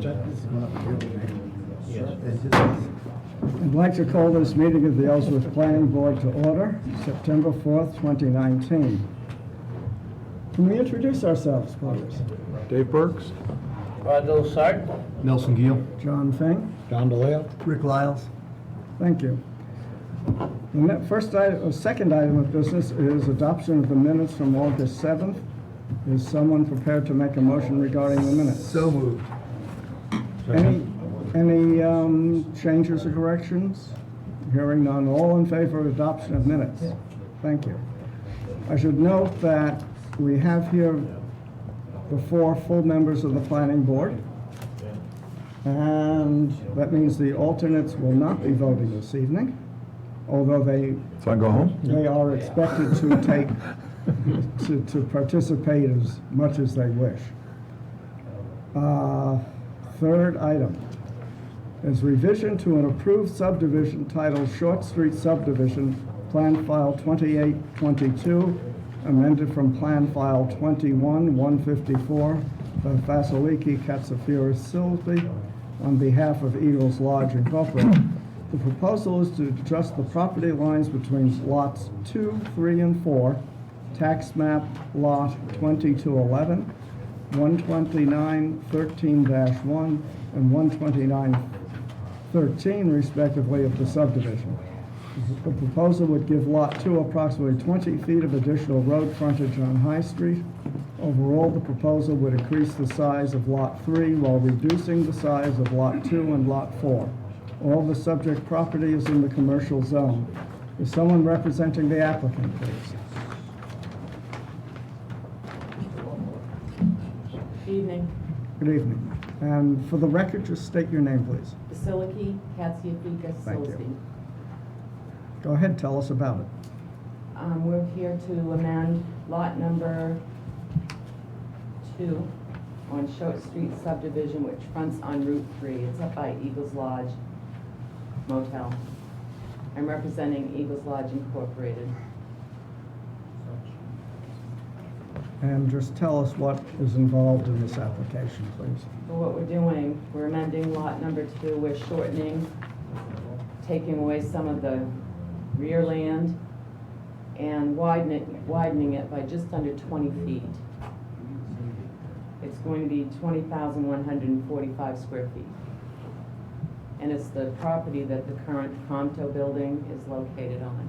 What's that? Yes. I'd like to call this meeting of the Ellsworth Planning Board to order, September 4th, 2019. Can we introduce ourselves, please? Dave Burks. Rod Sart. Nelson Gill. John Fink. John DeLeo. Rick Lyles. Thank you. Second item of business is adoption of the minutes from August 7th. Is someone prepared to make a motion regarding the minutes? So moved. Any changes or corrections? Hearing none. All in favor of adoption of minutes? Thank you. I should note that we have here the 4 full members of the planning board. And that means the alternates will not be voting this evening, although So I go home? they are expected to take, to participate as much as they wish. Third item is revision to an approved subdivision titled Short Street Subdivision, Plan File 2822, amended from Plan File 21-154 by Vasiliki Katsifiris Silsby on behalf of Eagles Lodge Incorporated. The proposal is to adjust the property lines between lots 2, 3, and 4, tax map lot 2211, 129-13-1, and 129-13 respectively of the subdivision. The proposal would give Lot 2 approximately 20 feet of additional road frontage on High Street. Overall, the proposal would increase the size of Lot 3 while reducing the size of Lot 2 and Lot 4. All the subject property is in the commercial zone. Is someone representing the applicant, please? Good evening. Good evening. And for the record, just state your name, please. Vasiliki Katsifiris Thank you. Silsby. Go ahead, tell us about it. We're here to amend lot number 2 on Short Street subdivision, which fronts on Route 3. It's up by Eagles Lodge Motel. I'm representing Eagles Lodge Incorporated. And just tell us what is involved in this application, please. So what we're doing, we're amending lot number 2. We're shortening, taking away some of the rear land and widening it by just under 20 feet. It's going to be 20,145 square feet. And it's the property that the current Prompto building is located on.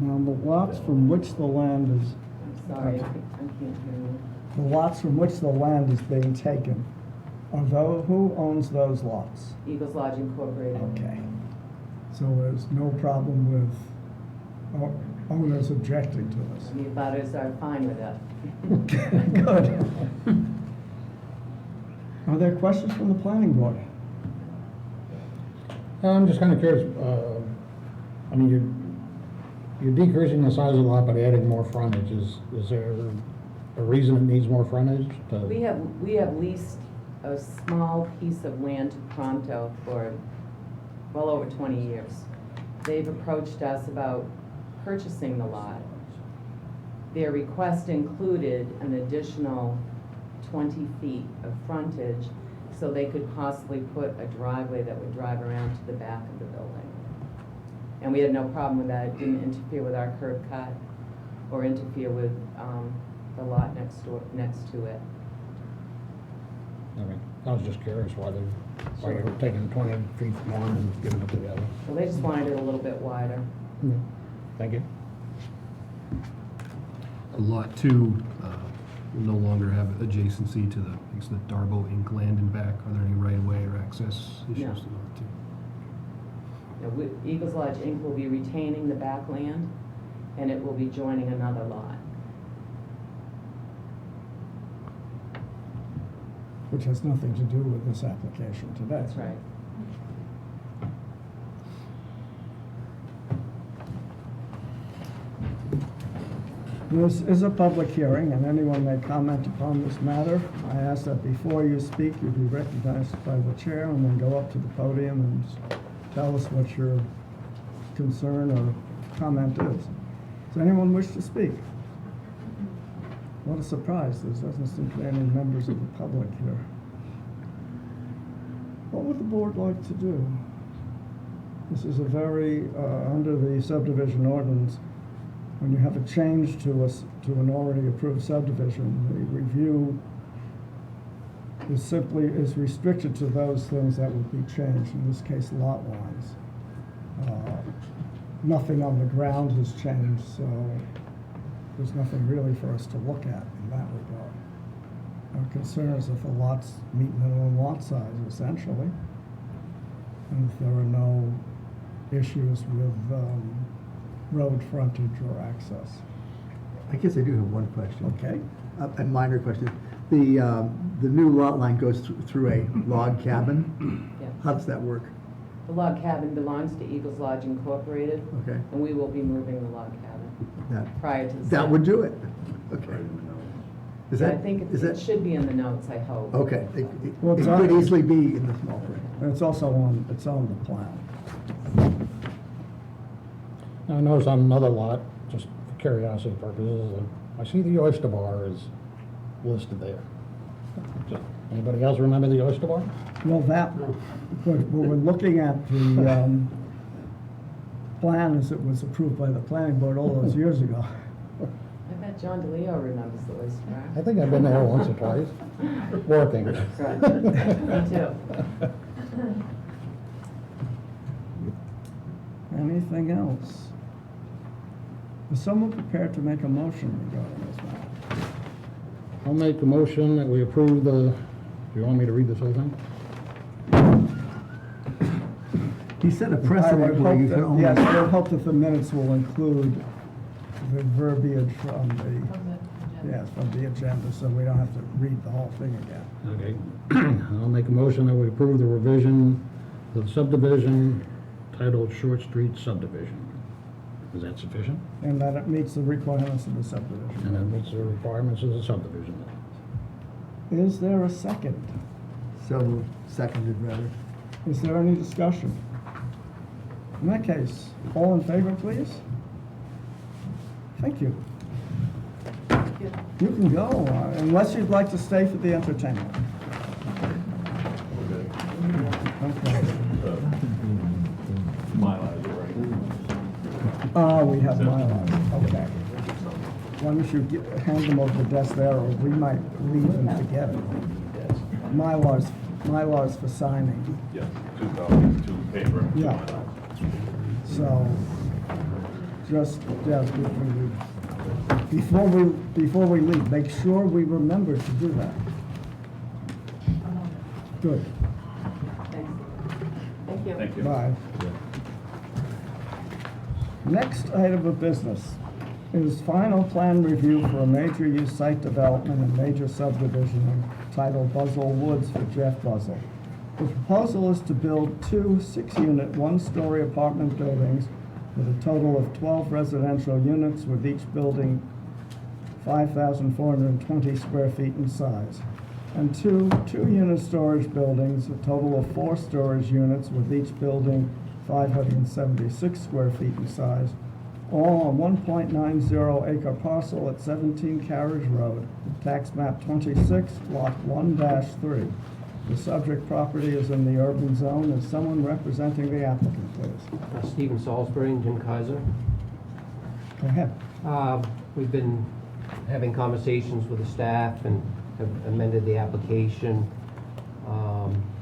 Now, the lots from which the land is, I'm sorry, I can't hear you. the lots from which the land is being taken, are those, who owns those lots? Eagles Lodge Incorporated. Okay. So there's no problem with owners objecting to this? The abutters are fine with that. Good. Are there questions from the planning board? I'm just kind of curious, I mean, you're decreasing the size of the lot but adding more frontage. Is there a reason it needs more frontage? We have leased a small piece of land to Prompto for well over 20 years. They've approached us about purchasing the lot. Their request included an additional 20 feet of frontage so they could possibly put a driveway that would drive around to the back of the building. And we had no problem with that. It didn't interfere with our curb cut or interfere with the lot next to it. Okay. I was just curious why you're taking 20 feet from one and giving it to the other. So they just wanted it a little bit wider. Thank you. Lot 2 will no longer have adjacency to the Darbo Inc. land and back. Are there any right-of-way or access issues No. to Lot 2? Eagles Lodge Inc. will be retaining the back land, and it will be joining another lot. Which has nothing to do with this application today. That's right. This is a public hearing, and anyone may comment upon this matter. I ask that before you speak, you be recognized by the chair, and then go up to the podium and tell us what your concern or comment is. Does anyone wish to speak? What a surprise, there doesn't seem to be any members of the public here. What would the board like to do? This is a very, under the subdivision ordinance, when you have a change to an already approved subdivision, the review is restricted to those things that would be changed, in this case, lot lines. Nothing on the ground has changed, so there's nothing really for us to look at in that regard. Our concern is if the lots meet minimum lot size, essentially, and if there are no issues with road frontage or access. I guess I do have one question. Okay? A minor question. The new lot line goes through a log cabin. Yeah. How does that work? The log cabin belongs to Eagles Lodge Incorporated, Okay. and we will be moving the log cabin prior to the. That would do it. Okay. Is Yeah, I that, think is it that, should be in the notes, I hope. okay. Well, It it's could on- easily be in the small print. And it's also on the plan. Now, I noticed on another lot, just for curiosity purposes, I see the oyster bar is listed there. Just- Anybody else remember the oyster bar? Well, but we're looking at the plan as it was approved by the planning board all those years ago. I bet John DeLeo remembers the oyster I bar. think I've been there once or twice, working. Right. Me too. Anything else? Is someone prepared to make a motion regarding this matter? I'll make a motion that we approve do you want me to read this whole thing? He set a I would precedent where hope you can that, only. yes, I would hope that the minutes will include the verbiage from the agenda, so we don't have to read the whole thing again. Okay. I'll make a motion that we approve the revision to the subdivision titled Short Street subdivision. Is that sufficient? And that it meets the requirements of the subdivision. And it meets the requirements of the subdivision. Is there a second? So seconded, rather. Is there any discussion? In that case, all in favor, please? Thank you. You can go, unless you'd like to stay for the entertainment. Okay. We have Mylars, okay. Why don't you hand them over the desk there, or we might leave and forget it. Mylars for signing. Yes, 2002 paper. Yeah. So, just, yeah, before we leave, make sure we remember to do that. Good, Thanks. Thank you. Thank you. bye. Next item of business is final plan review for a major use site development and major subdivision entitled Buzzell Woods for Jeff Buzzell. The proposal is to build two 6-unit, 1-story apartment buildings with a total of 12 residential units, with each building 5,420 square feet in size, and two 2-unit storage buildings, a total of 4 storage units, with each building 576 square feet in size, all on 1.90 acre parcel at 17 Carriage Road, tax map 26, lot 1-3. The subject property is in the urban zone. Is someone representing the applicant, please? Stephen Salisbury and Jim Kaiser. Go ahead. We've been having conversations with the staff and have amended the application,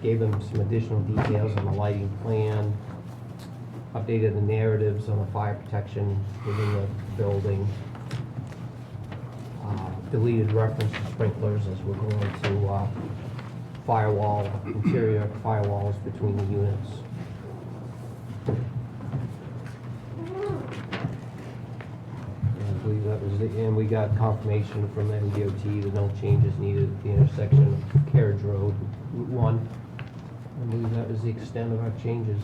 gave them some additional details on the lighting plan, updated the narratives on the fire protection within the building, deleted reference to sprinklers as we're going to interior firewalls between the units. I believe that was it, and we got confirmation from MDOT that no changes needed at the intersection of Carriage Road, Route 1. I believe that was the extent of our changes.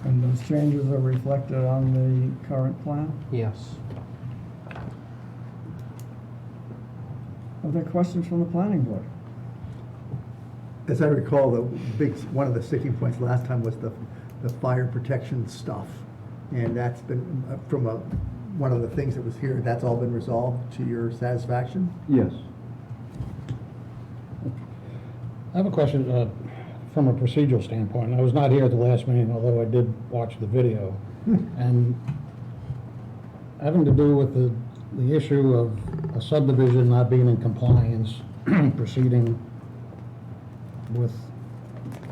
And those changes are reflected on the current plan? Yes. Are there questions from the planning board? As I recall, one of the sticking points last time was the fire protection stuff. And that's been, from a one of the things that was here, that's all been resolved to your satisfaction? Yes. I have a question from a procedural standpoint. I was not here at the last meeting, although I did watch the video. And having to do with the issue of a subdivision not being in compliance, proceeding with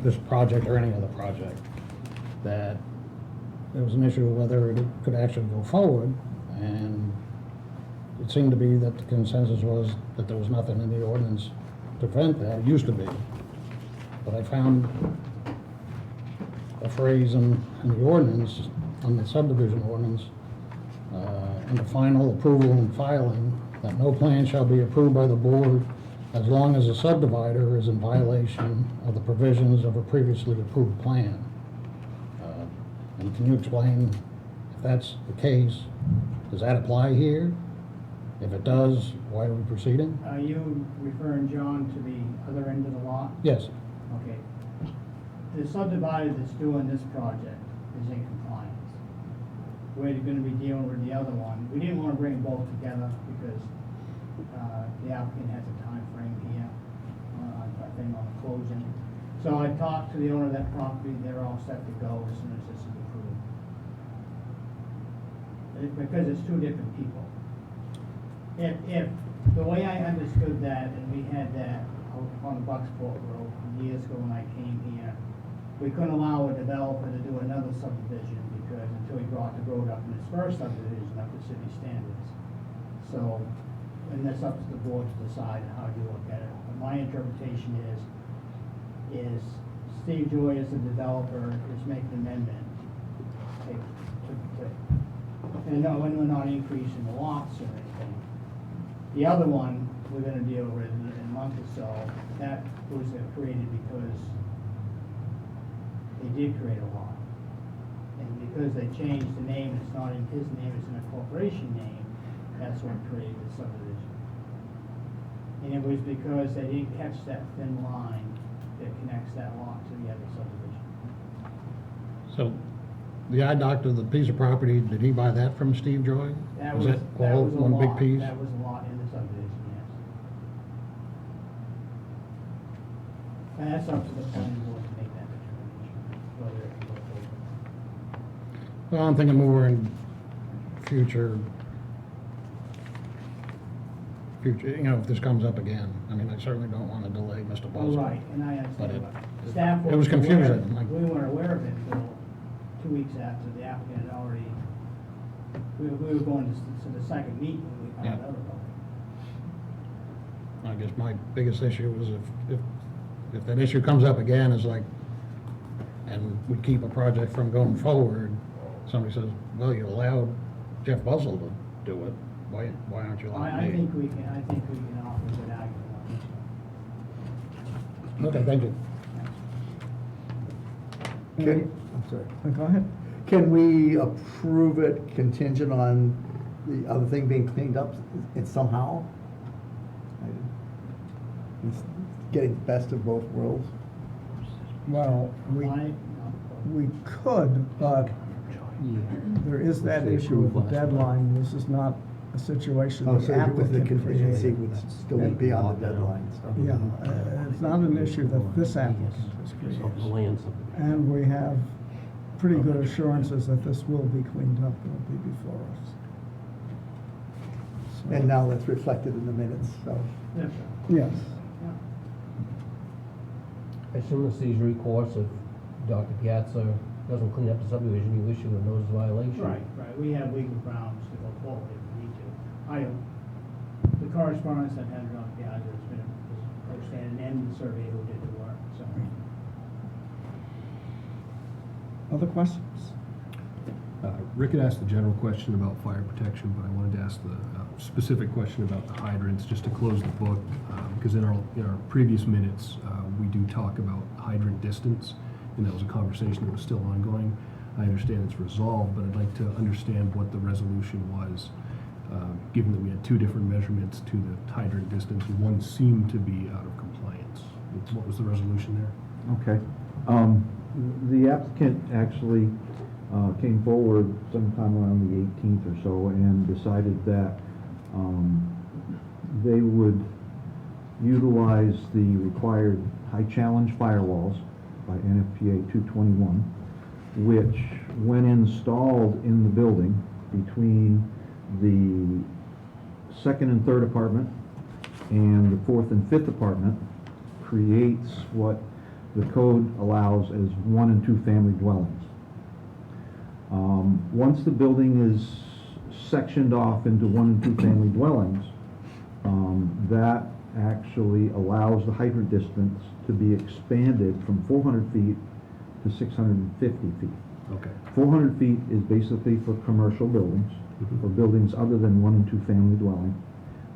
this project or any other project, that there was an issue of whether it could actually go forward, and it seemed to be that the consensus was that there was nothing in the ordinance to prevent that. It used to be. But I found a phrase in the ordinance, on the subdivision ordinance, in the final approval and filing, that no plan shall be approved by the board as long as the subdivider is in violation of the provisions of a previously approved plan. And can you explain, if that's the case, does that apply here? If it does, why are we proceeding? Are you referring, John, to the other end of the lot? Yes. Okay. The subdivider that's doing this project is in compliance. We're gonna be dealing with the other one. We didn't wanna bring them both together because, the applicant has a time frame here, I think on the closing. So I talked to the owner of that property, they're all set to go as soon as this is approved. Because it's two different people. If, the way I understood that, and we had that out on the Bucksport Road years ago when I came here, we couldn't allow a developer to do another subdivision because until he brought the road up in his first subdivision up to city standards. So, and that's up to the board to decide how you look at it. But my interpretation is Steve Joy as the developer is making an amendment and no, we're not increasing the lots or anything. The other one we're gonna deal with in a month or so, that was created because they did create a lot. And because they changed the name, it's not in his name, it's in a corporation name, that's what created the subdivision. And it was because they didn't catch that thin line that connects that lot to the other subdivision. So, the eye doctor, the piece of property, did he buy that from Steve Joy? That Was was it a all one big lot. piece? That was a lot in the subdivision, yes. And that's up to the planning board to make that determination, whether it can go forward. Well, I'm thinking more in future, if this comes up again. I mean, I certainly don't want to delay Mr. Oh, Buzzard. right, and I But understand, it- but staff it was wasn't aware- confusing, like- We weren't aware of it until 2 weeks after the applicant had already, we were going to the second meeting when we found Yeah. out about it. I guess my biggest issue is if that issue comes up again, is like, and we keep a project from going forward, somebody says, well, you allowed Jeff Buzzell to do it, why aren't you allowing me? I think we can offer a good argument on this one. Okay, thank you. Can, I'm sorry. Go ahead. Can we approve it contingent on the other thing being cleaned up somehow? It's getting the best of both worlds. Well, we could, but there is that issue of the deadline. This is not a situation Oh, the so with the applicant contingency created. would still be on the deadline. so. Yeah, it's not an issue that this applicant has created. And we have pretty good assurances that this will be cleaned up, it'll be before us. So- And now that's reflected in the minutes, so. That's right. Yes. I assume this is recourse if Dr. Piazza doesn't clean up the subdivision, you issue a notice of violation. Right, we have legal grounds to go forward if we need to. The correspondence I've had around Piazza has been outstanding, and the surveyor who did the work, so. Other questions? Rick had asked the general question about fire protection, but I wanted to ask the specific question about the hydrants, just to close the book, because in our previous minutes, we do talk about hydrant distance, and that was a conversation that was still ongoing. I understand it's resolved, but I'd like to understand what the resolution was, given that we had two different measurements to the hydrant distance, and one seemed to be out of compliance. What was the resolution there? Okay. The applicant actually came forward sometime around the 18th or so and decided that they would utilize the required high challenge firewalls by NFPA 221, which when installed in the building between the second and third apartment and the fourth and fifth apartment, creates what the code allows as 1 and 2 family dwellings. Once the building is sectioned off into 1 and 2 family dwellings, that actually allows the hydrant distance to be expanded from 400 feet to 650 feet. Okay. 400 feet is basically for commercial buildings, for buildings other than 1 and 2 family dwelling.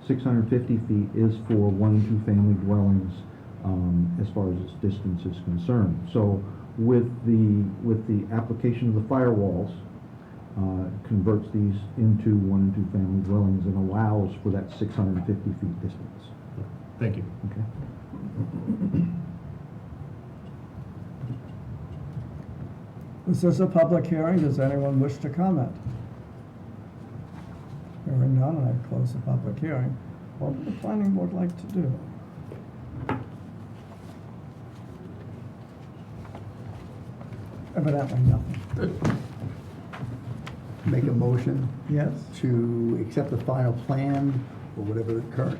650 feet is for 1 and 2 family dwellings as far as its distance is concerned. So with the application of the firewalls, converts these into 1 and 2 family dwellings and allows for that 650 feet distance. Thank you. Okay. This is a public hearing. Does anyone wish to comment? Hearing none, I close the public hearing. What would the planning board like to do? Evidently nothing. Make a motion Yes? to accept the final plan, or whatever the current,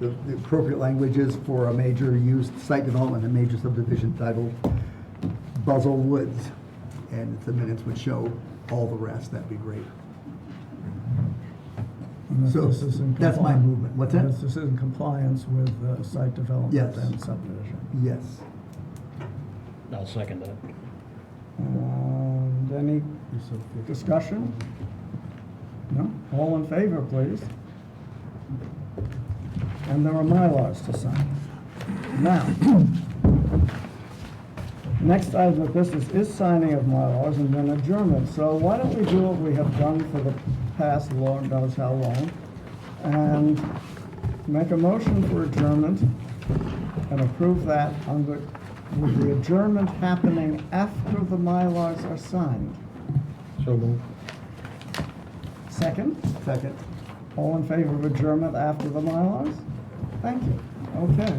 the appropriate language is for a major use site development, a major subdivision titled Buzzell Woods. And if the minutes would show all the rest, that'd be great. And if So, this is in that's my compliance- movement. What's that? This is in compliance with site development Yes. and subdivision. Yes. I'll second that. And any discussion? No? All in favor, please? And there are MyLars to sign. Now, next item of business is signing of MyLars and then adjournment. So why don't we do what we have done for the past Lord knows how long, and make a motion for adjournment and approve that with the adjournment happening after the MyLars are signed. So moved. Second? Second. All in favor of adjournment after the MyLars? Thank you. Okay.